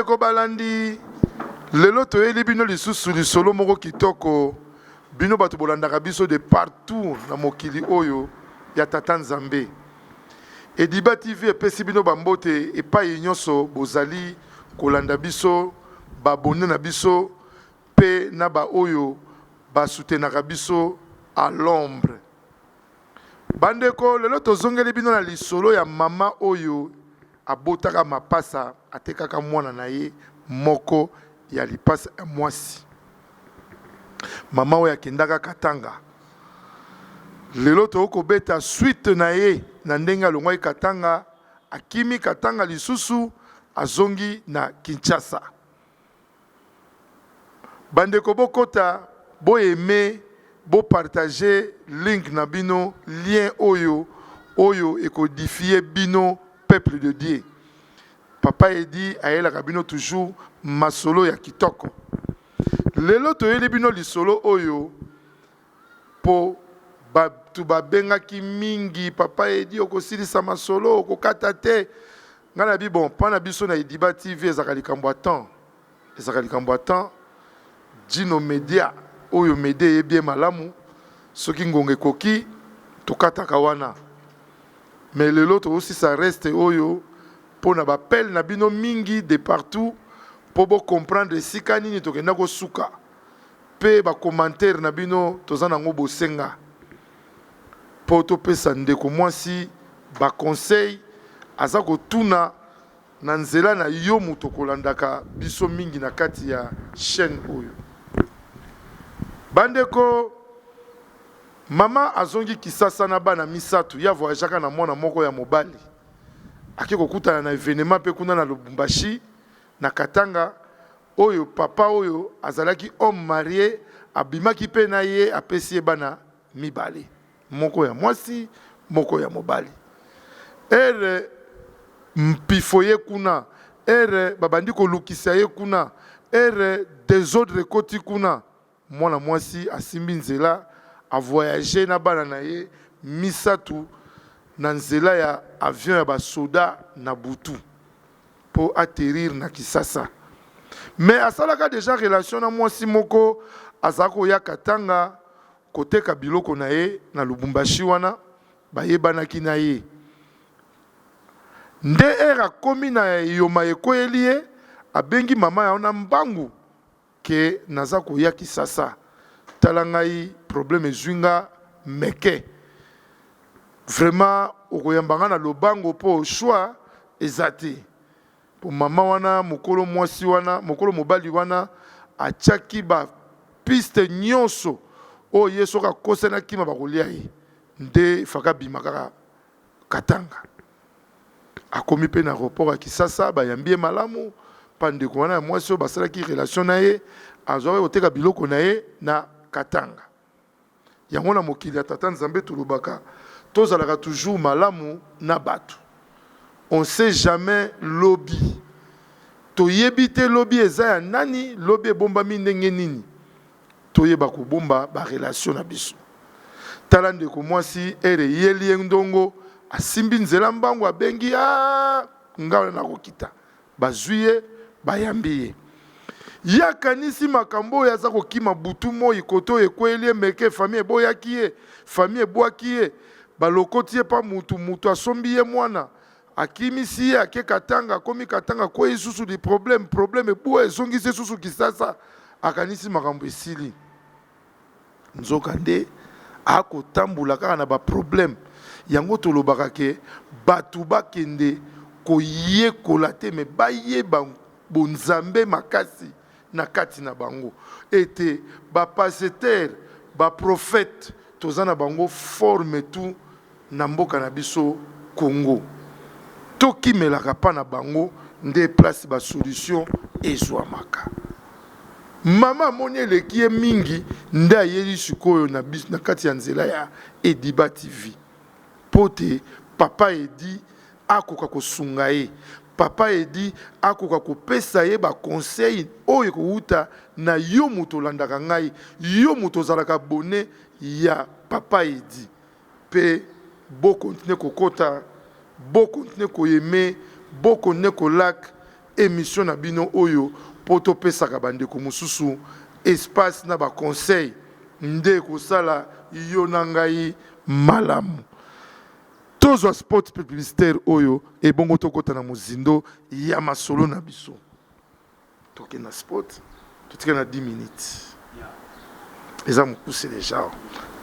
Bandeko balandi lelo toyeli bino lisusu lisolo moko kitoko bino bato bolandaka biso de partout na mokili oyo ya Tata Nzambe. Ediba TV epesi bino bambote epai nyonso bozali kolanda biso babone na biso pe na ba oyo basutenaka biso à l'ombre. Bandeko lelo tozongeli bino na lisolo ya mama oyo abotaka mapasa atekaka mwana na ye moko ya lipasa ya mwasi. Mama oyo akendaka Katanga. Lelo toko beta suite na ye na ndenge alongwaki Katanga, akimi Katanga lisusu azongi na Kinshasa. Bandeko bokota bo aimer bo partager link na bino lien oyo ekodifie bino peuple de Dieu. Papa edi ayela kabino toujours masolo ya kitoko. Lelo toyeli bino lisolo oyo po tu babenga ki mingi papa edi okosilisa masolo okokata te. Ngana bi bon pana biso na Ediba TV ezaka likambo atan Dino Media oyo mede yebie malamu soki ngonge koki tokataka wana. Mais lelo to aussi ça reste oyo pour na bapel na bino mingi de partout pour bo comprendre sika nini tokenda ko suka pe ba commentaire na bino tozana ngo bosenga po to pesa ndeko mwasi ba conseil aza ko tuna na nzela na yo muto kolandaka biso mingi na kati ya chaîne oyo. Bandeko mama azongi Kisasa na bana misatu ya voyageaka na mwana moko ya mobali. Ake kokutana na événement pe kuna na Lubumbashi na Katanga oyo papa oyo azalaki homme marié abimaki pe na ye apesi ye bana mibali. Moko ya mwasi, moko ya mobali. Ere mpifoye kuna, ere babandi kolukisa ye kuna, ere désordre koti kuna. Mwana mwasi asimbi nzela a voyager na bana na ye misatu na nzela ya avion ya basoda na butu pour atterrir na Kisasa. Mais asalaka déjà relation na mwasi moko azako ya Katanga koteka biloko na ye na Lubumbashi wana bayebanaki na ye. Nde era komi na yoma ekoyeli ye abengi mama ya ona mbangu ke naza koya Kisasa tala ngai problème zwinga meke vraiment okoyambanga na lobango po choix ezate po mama wana mokolo mwasi wana mokolo mobali wana achaki ba piste nyonso o yeso ka kosena kima bakolia ye nde faka bimaka Katanga akomi pe na aéroport ya Kisasa bayambie malamu pandeko wana mwasi basalaki relation na ye azwa oteka biloko na ye na Katanga. Yango na mokili ya Tata Nzambe tulubaka tozalaka toujours malamu na batu. On sait jamais lobby. Toyebite lobby eza ya nani, lobby bomba ndenge nini. Toyeba ko bomba ba relation na biso. Talande ko mwasi ere yeli ndongo asimbi nzela mbangu abengi ngawe na kokita. Bazuye bayambiye. Yakanisi makambo ya za kokima butu moi koto ekweli meke famille boyakie famille boakie balokotie pa mutu asombiye mwana akimisi ake Katanga komi Katanga ko isusu di problème bo ezongise susu Kisasa akanisi makambo esili nzoka nde akotambula kaka na ba problème yango tolobaka ke batu bakende koyekola te me bayeba bonzambe makasi na kati na bango ete ba pasteur ba prophète tozana bango forme tout na mboka na biso Congo toki melaka pa na bango nde place ba solution ezwamaka. Mama moni eleki ye mingi nde ayeli sikoyo na biso na kati ya nzela ya Ediba TV pote papa edi akoka kosunga ye. Papa edi akoka kopesa ye ba conseil oyo kouta na yo muto landaka ngai yo muto zalaka bonne ya papa edi pe bo continuer kokota bo continuer ko aimer bo continuer ko lac émission na bino oyo poto pesaka bandeko mususu espace na ba conseil nde kosala yo na ngai malamu tozwa spot publicitaire oyo ebongo tokota na mozindo ya masolo na biso toke na spot totika na 10 minutes eza mokuse déjà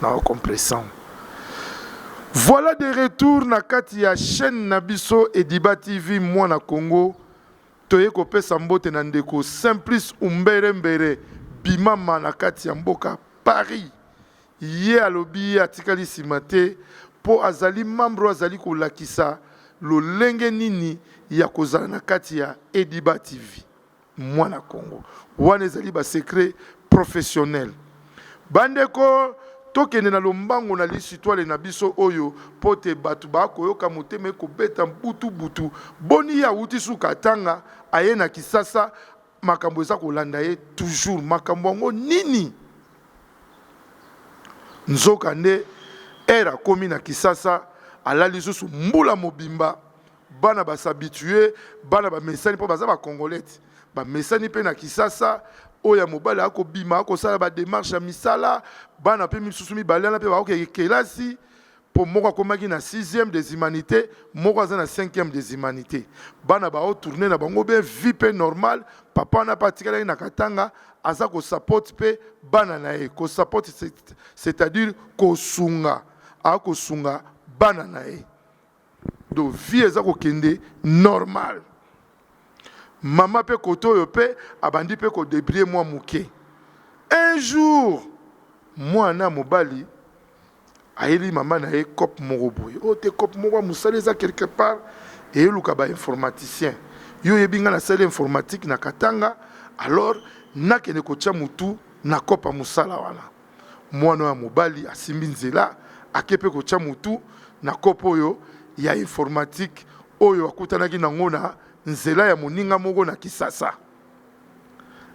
na compressant. Voilà de retour na kati ya chaîne na biso Ediba TV mwana Congo toye kopesa mbote na ndeko Simplice Umbere Mbere bimama na kati ya mboka Paris ye alobi atikali simate po azali membre azali kolakisa lolenge nini ya kozala na kati ya Ediba TV mwana Congo wana ezali ba secret professionnel bandeko tokende na lombango na lisitwale na biso oyo pote batu bakoyoka motema ekobeta butu boni ya uti suka tanga aye na Kisasa makambo eza kolanda ye toujours makambo yango nini nzoka nde era komi na Kisasa alali susu mbula mobimba bana basabitue bana bamesani mpo baza bakongolete bamesani mpe na Kisasa oya mobali ako bima ako sala ba démarche ya misala bana pe misusu mibale na pe ba oke kelasi po moko akomaki na 6e des humanités moko aza na 5e des humanités bana ba o tourner na bango be vie pe normal papa na patikala na Katanga aza ko support pe bana na e ko support c'est-à-dire ko sunga ako sunga bana na e do vie eza ko kende normal. Maman pe koto yo pe abandi pe ko débrouiller moi muke. Un jour moi na mobali aeli maman na e cop moroboy. O te cop moko musala za quelque part et luka ba informaticien. Yo yebinga na salle informatique na Katanga alors na kene ko tia mutu na cop musala wana. Moi na mobali asimbi nzela akepe ko tia mutu na cop oyo ya informatique oyo akutanaki na ngona nzela ya moninga moko na Kisasa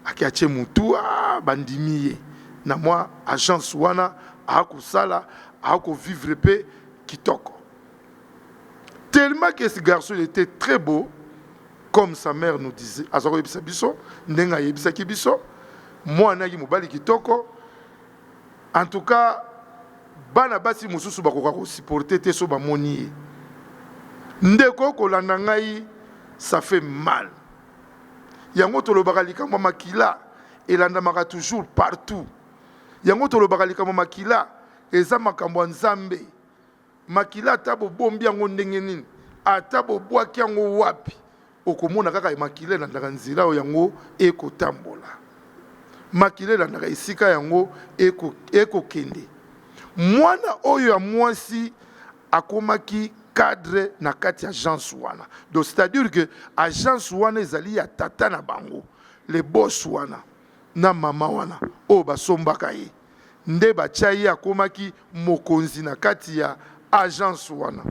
akiache mutu bandimiye na moi agence wana akusala ako vivre pe kitoko tellement que ce garçon était très beau comme sa mère nous disait azako yebisa biso ndenga yebisa ki biso moi naki mobali kitoko en tout cas bana basi mususu bakoka ko supporter te so ba moni ndeko kolanda ngai ça fait mal. Yango to lo bakalika mo makila elandamaka toujours partout. Yango to lo bakalika mo makila eza makambo nzambe. Makila tabo bombi yango ndenge nini atabo bwaki yango wapi okomona kaka makila elandaka nzila o yango ekotambola. Makila elandaka esika yango ekokende. Mwana oyo ya mwasi akomaki cadre na kati agence wana. Donc c'est-à-dire que agence wana ezali ya tata na bango, les boss wana na mama wana o basombaka ye. Nde bachai akomaki mokonzi na kati ya agence wana.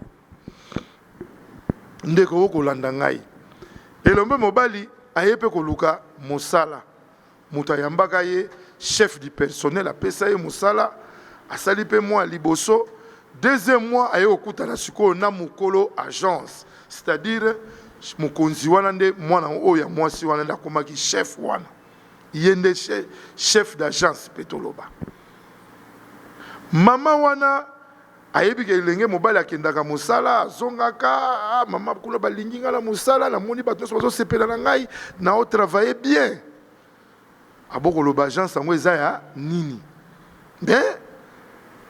Nde ko kolanda ngai. Elombe mobali ayepe koluka mosala. Muta yambaka ye chef du personnel apesa ye mosala asali pe moi liboso. Deuxième mois, aye okuta na siko na mukolo agence, c'est-à-dire mukonzi wana nde mwana oya mwasi wana nda komaki chef wana. Yende chef d'agence petoloba. Mama wana ayebi ke lenge mobali akendaka mosala zongaka mama kula balingi ngala mosala na moni bato so sepela na ngai na o travailler bien. Aboko lo agence ngo eza ya nini. Mais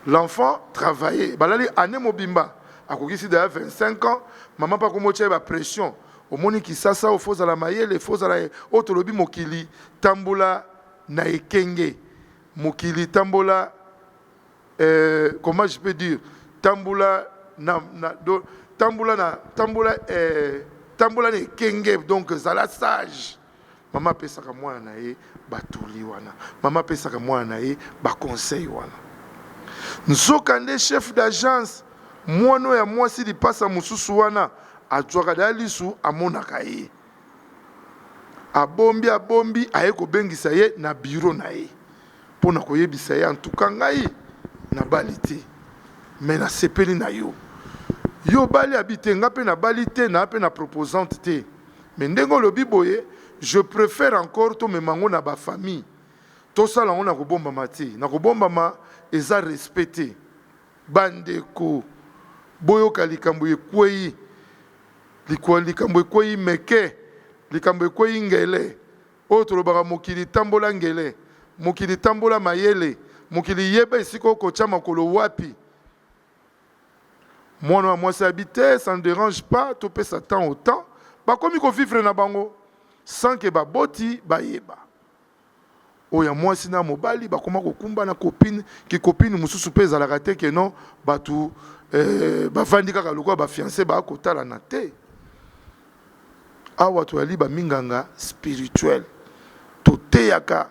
l'enfant travaillait. Balali année mobimba. A kokisi de 25 ans, maman pas comme la pression. Au moni qui sasa au faux à la maille, les faux à la autolobi mokili tambola na ekenge. Mokili tambola comment je peux dire tambola tambola na ekenge donc zala sage. Maman pesa ka mwana na e batuli wana. Maman pesa ka mwana na e ba conseil wana. Nzokande chef d'agence mwana ya mwasi li pasa mususu wana atwaka dalisu amonaka ye abombi aye ko bengisa ye na bureau na ye pona ko yebisa ye en tout cas ngai na balite mais na sepeli na yo bali habite nga pe na balite na pe na proposante te Mais ndengo lobi boye, je préfère encore to me mango na ba famille. To sala on na ko bomba mati, na ko bomba ma eza respecté. Bandeko boyo kalikambo ekwei likambo ekwei meke likambo ekwei ngele oyo tolobaka mokili tambola ngele mokili tambola mayele mokili yeba esika okotya makolo wapi mwana wa mwasi habite ça ne dérange pas topesa temps au temps bakomi kovivre na bango sans ke baboti bayeba oya mwasi na mobali bakoma kokumba na copine ki copine mususu pe ezalaka te ke non batu bavandi kaka lokola bafiancé bakotala na te awa toyali baminganga spirituel toteyaka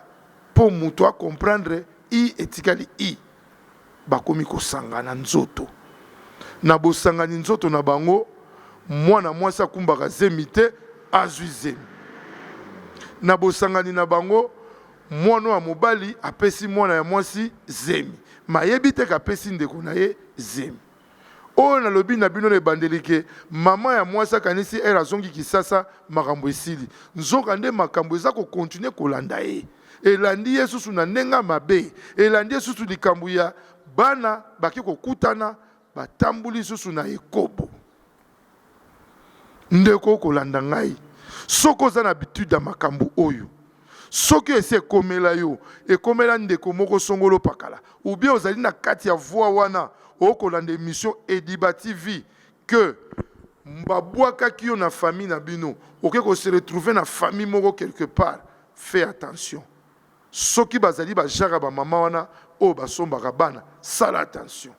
mpo mutu acomprendre i etikali i bakomi kosangana nzoto na bosangani nzoto na bango mwana mwasi akumbaka zemi te azwi zemi na bosangani na bango mwana wa mobali apesi mwana ya mwasi zemi mayebi te kapesi ndeko na ye zemi oyo nalobi na bino na ebandelike mama ya mwasi akanisi ere azongi kisasa makambo esili nzoka nde makambo eza kokontinue kolanda ye elandi ye susu na ndenga mabe elandi ye susu likambo ya bana baki kokutana batambuli susu na ekobo ndeko kolanda ngai soko oza na habitude ya makambo oyo soki esi ekomela yo ekomela ndeko moko songolo pakala ou bien ozali na kati ya voix wana okolanda émission Ediba TV que mbabwakaki yo na famille na bino oke ko se retrouver na famille moko quelque part fais attention soki bazali bajara ba mama wana o basombaka bana sala attention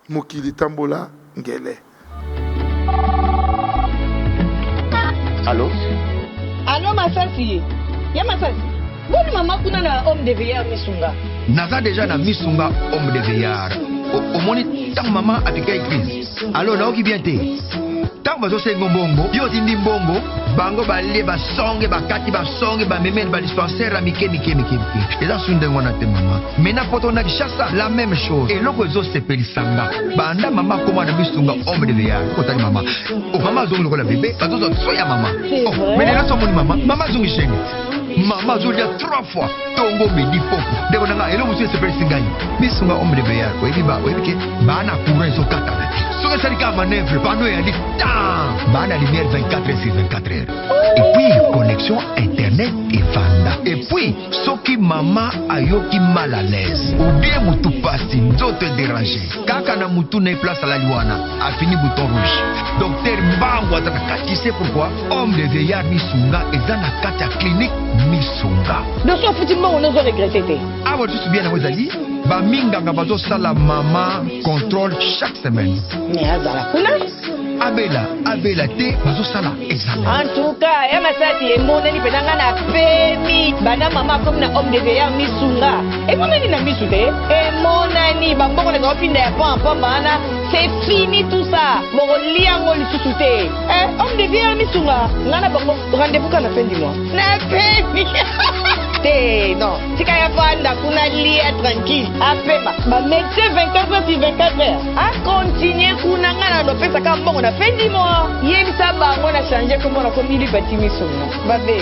mokili tambola ngele. Allô Masasi. Ya Masasi. Boni mama kuna na homme de veillard misunga. Naza déjà na misunga homme de veillard. Au moni tant maman apika église. Alors na oki bien te. Tant bazo sengo mbongo, yo tindi mbongo, bango balie basonge bakati basonge ba memene ba dispensaire mike. Eza sunde ngona te mama. Mena poto na Kishasa la même chose. Et loko zo sepelisanga. Banda mama koma na misunga homme de veillard. Kotani mama. Oh mama zongo lokola bébé, bazo zo soya mama. Oh, mais là so moni mama zongi cheni. Mama zolia 3 fois tongo midi popo ndeko nanga elo musu sepelisi ngai misunga homme de veillard ko ebiba oyebike bana courant so kata soka salika manœuvre pano ya di ta bana lumière 24h/24h et puis connexion internet et vanda et puis soki mama ayoki mal à l'aise ou bien mutu pasi nzoto déranger kaka na mutu na place la liwana a fini bouton rouge docteur mbango ataka tu sais pourquoi homme de veillard misunga ezana kata clinique misunga. De ce petit moment, on a regretté. Ah, vous vous bien, vous avez dit, Baminganga bazo sala mama contrôle chaque semaine. Mais azala kuna? Abela te bazo sala examen. En tout cas, ya Masasi emoneli penanga na pemi. Bana mama comme na homme de veillard misunga. Et moi ni na misute. Et monani bamboko na opinda ya pampa bana. C'est fini tout ça. Boko liango lisusuté. Homme de veillard misunga. Ngana bako rendez-vous quand la fin du mois. Na pemi. Non, si kaya fanda kuna lia tranquille. Apema, ba médecin 24h/24h. A continuer kuna ngana do pesa ka mbongo na fin du mois. Yebisa bango na changer comment na komili batimi songa. Babe.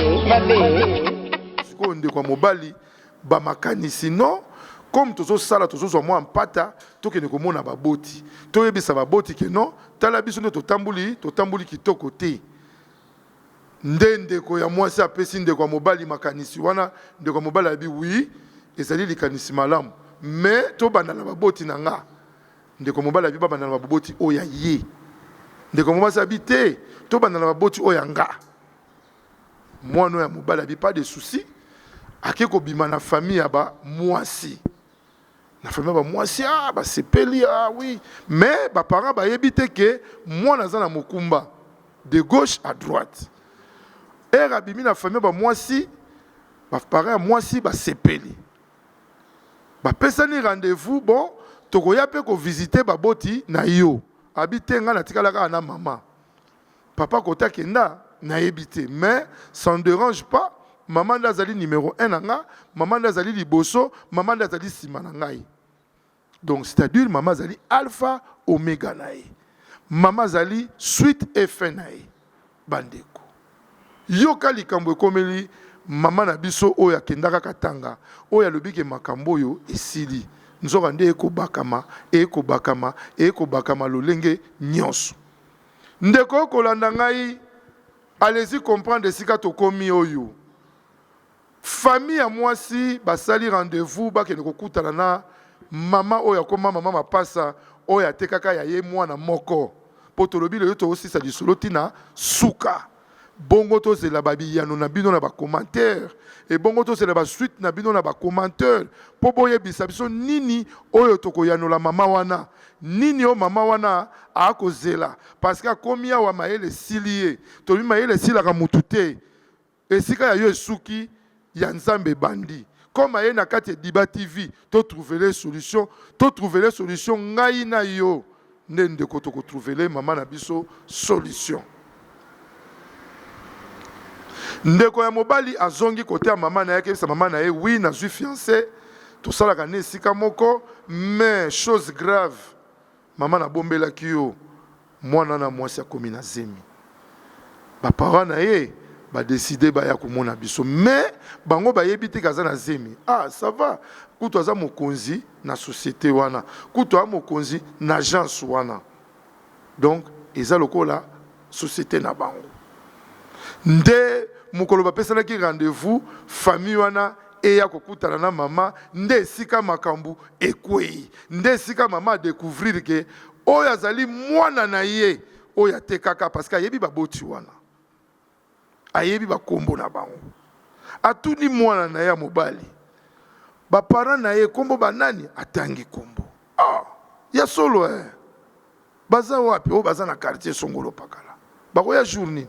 Siko ndeko mobali ba makanisi non comme tozo sala tozo zo mwa mpata tokene komona baboti. Toyebisa baboti ke non, tala biso nde totambuli kitoko te. Ndeko ya mwasi apesi ndeko mobali makanisi wana ndeko mobali abi oui ezali likanisi malamu mais to bandana baboti nanga ndeko mobali abi bandana baboti oya ye ndeko mobali abi te to bandana baboti oya nga mwana ya mobali abi pas de souci akeko bima na famille aba mwasi na famille ba mwasi ba sepeli oui mais ba parents ba yebite ke mwana za na mokumba de gauche à droite. Et rabimi na famille ba mwasi ba parents mwasi ba sepeli ba pesani rendez-vous bon tokoya pe ko visiter ba boti na yo habiter nga na tikalaka na maman papa kota kenda na yebite mais ça ne dérange pas maman ndazali numéro 1 nanga maman ndazali liboso maman ndazali sima na ngai donc c'est-à-dire maman zali alpha oméga nae maman zali suite et fin nae bandeko yoka likambo ekomeli mama na biso oyo akendaka katanga oyo alobike makambo oyo esili nzoka nde ekobakama lolenge nyonso ndeko kolanda ngai allez-y comprendre esika tokomi oyo famille ya mwasi basali rendez-vous bakende kokutana na mama oyo akoma mama mapasa oyo atekaka ya ye mwana moko po tolobi leyo toosisa lisolo tina suka bongo tozela babiyano na bino na bacommentaire e bongo tozela basuite na bino na bacommentaire po boyebisa biso nini oyo tokoyanola mama wana nini o mama wana akozela parce que akomi awa mayele sili ye tolobi mayele silaka mutu te esika ya yo esuki ya nzambe bandi comme aye na kati ya Diba TV to trouver les solutions ngai na yo nde ndeko toko trouver mama na biso solution ndeko ya mobali azongi kote ya mama na yake sa mama na ye oui na suis fiancé to salaka ne sika moko mais chose grave mama na bombela kiyo mwana na mwasi akomi na zemi ba parents na ye ba décider ba ya komona biso mais bango ba yebite kaza na zemi ça va kuto aza mokonzi na société wana kuto a mokonzi na agence wana donc eza lokola société na bango nde mukolo bapesana ki rendez-vous famille wana eya kokutana na mama nde sika makambu ekwei nde sika mama découvrir que oyo azali mwana na ye oyo atekaka parce que ayebi baboti wana ayebi bakombo na bango atuni mwana na ya mobali bapara na ye kombo banani atangi kombo ya solo baza wapi o baza na quartier Songolo Pakala bakoya journée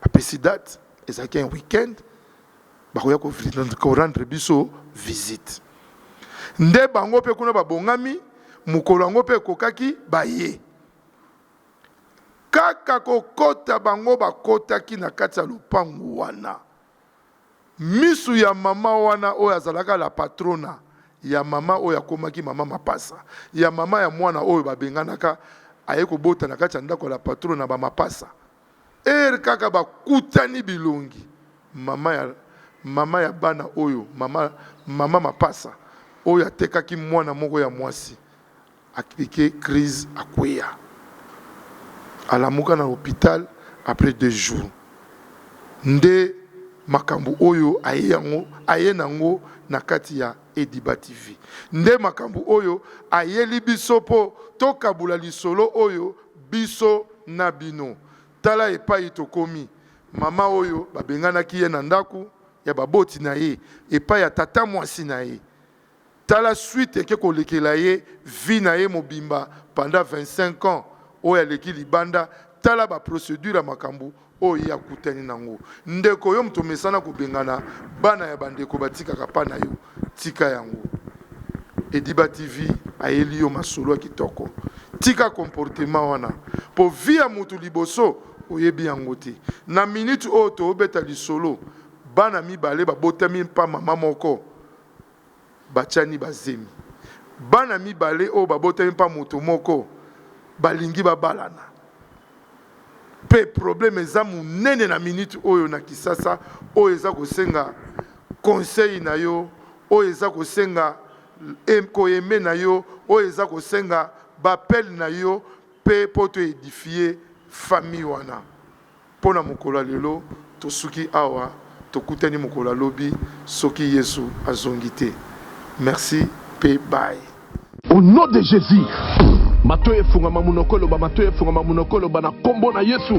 apesi date ezaki un week-end bakoya ko rendre biso visite nde bango pe kuna babongami mukolo yango pe kokaki baye kaka kokota bango bakotaki na kati ya lupangu wana misu ya mama wana oyo azalaka la patrona ya mama oyo akomaki mama mapasa ya mama ya mwana oyo babenganaka aye kobota na kati ya ndako la patrona ba mapasa kaka bakutani bilongi mama ya bana oyo mama mapasa oyo atekaki mwana moko ya mwasi akipike crise akweya alamuka na hôpital après 2 jours nde makambu oyo aye nango na kati ya Diba TV nde makambu oyo ayeli biso po tokabula lisolo oyo biso na bino tala epai tokomi mama oyo babenganaki ye na ndaku ya baboti na ye epai ya tata mwasi na ye tala suite eke kolekela ye vie na ye mobimba pendant 25 ans oyo aleki libanda tala ba procédure ya makambu oyo ya kutani nango ndeko yo mto mesana kubengana bana ya bandeko batikaka pa na yo tika yango Diba TV ayeli yo masolo ya kitoko tika comportement wana po via mutu liboso oyebi yango te na minute oyo toobeta lisolo bana mibale babotami pa mama moko bachani bazemi bana mibale oyo babotami pa moto moko balingi babalana pe problème eza munene na minute oyo na Kisasa oyo eza kosenga conseil na yo oyo eza kosenga koyeme na yo oyo eza kosenga bapel na yo pe poto édifier famille wana pona mokolo lelo tosuki awa tokutani mokolo lobi soki Yesu azongi te merci pe bye au nom de Jésus matoye fungama munokolo ba matoye fungama munokolo ba na kombo na Yesu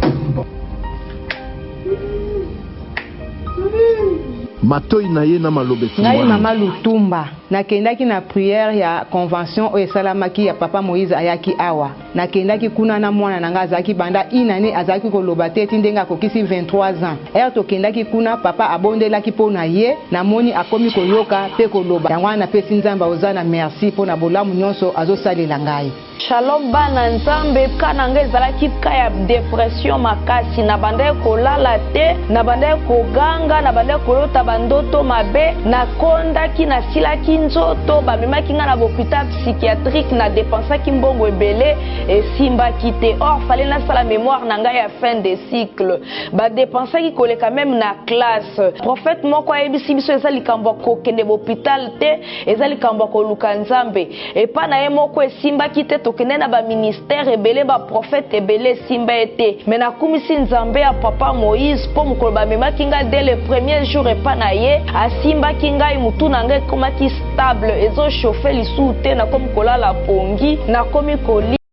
matoi na ye na malobe ngai mama Lutumba nakendaki na prière ya convention oyo esalamaki ya papa Moïse ayaki awa nakendaki kuna na mwana nanga azalaki banda inane azalaki koloba te eti ndenge akokisi 23 ans tokendaki kuna papa abondelaki mpo na ye namoni akomi koyoka mpe koloba yango wana napesi nzambe oza na merci mpo na bolamu nyonso azosalela ngai Shalom bana nzambe kana ngai ezalaki ka ya depression makasi na banda kolala te na banda koganga na banda kolota bandoto mabe nakondaki nasilaki nzoto bamemaki nga na hôpital psychiatrique na dépensaki mbongo ebele esimbaki te. Or fallait nasala mémoire na ngai ya fin de cycle badépensaki koleka même na classe. Prophète moko ayebisi biso eza likambo kokende hôpital te, eza likambo koluka nzambe epa na ye moko esimbaki te. Tokende na baministère ebele baprophète ebele esimba ete me nakumisi nzambe ya papa Moïse mpo mokolo bamemaki ngai dès le premier jour epa na ye asimbaki ngai mutu na ngai ekomaki stable ezochauffe lisusu te nakomi kolala pongi nakomi koli